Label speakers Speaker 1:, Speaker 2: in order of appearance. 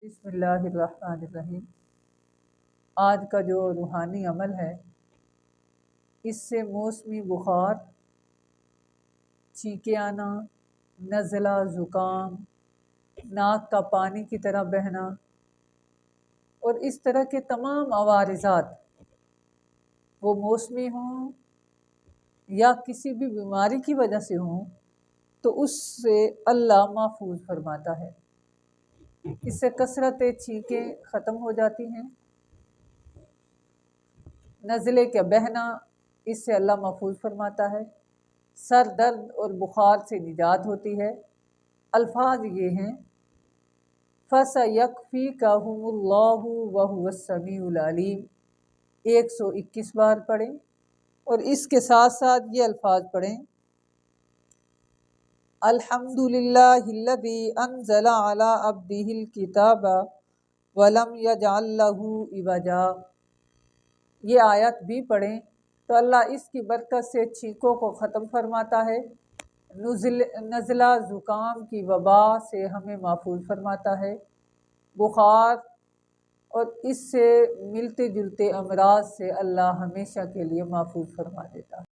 Speaker 1: بسم اللہ الرحمن الرحیم۔ آج کا جو روحانی عمل ہے، اس سے موسمی بخار، چھینکیں آنا، نزلہ، زکام، ناک کا پانی کی طرح بہنا اور اس طرح کے تمام عوارضات، وہ موسمی ہوں یا کسی بھی بیماری کی وجہ سے ہوں، تو اس سے اللہ محفوظ فرماتا ہے۔ اس سے کثرت چھینکیں ختم ہو جاتی ہیں، نزلے کا بہنا اس سے اللہ محفوظ فرماتا ہے، سر درد اور بخار سے نجات ہوتی ہے۔ الفاظ یہ ہیں: فَسَيَكْفِيكَهُمُ اللَّهُ وَهُوَ السَّمِيعُ الْعَلِيمُ 121 بار پڑھیں، اور اس کے ساتھ ساتھ یہ الفاظ پڑھیں: الحمد للہ الذی انزل علی عبدہ الکتاب ولم یجعل لہ عوجا۔ یہ آیت بھی پڑھیں تو اللہ اس کی برکت سے چھینکوں کو ختم فرماتا ہے، نزلہ زکام کی وبا سے ہمیں محفوظ فرماتا ہے، بخار اور اس سے ملتے جلتے امراض سے اللہ ہمیشہ کے لیے محفوظ فرما دیتا ہے۔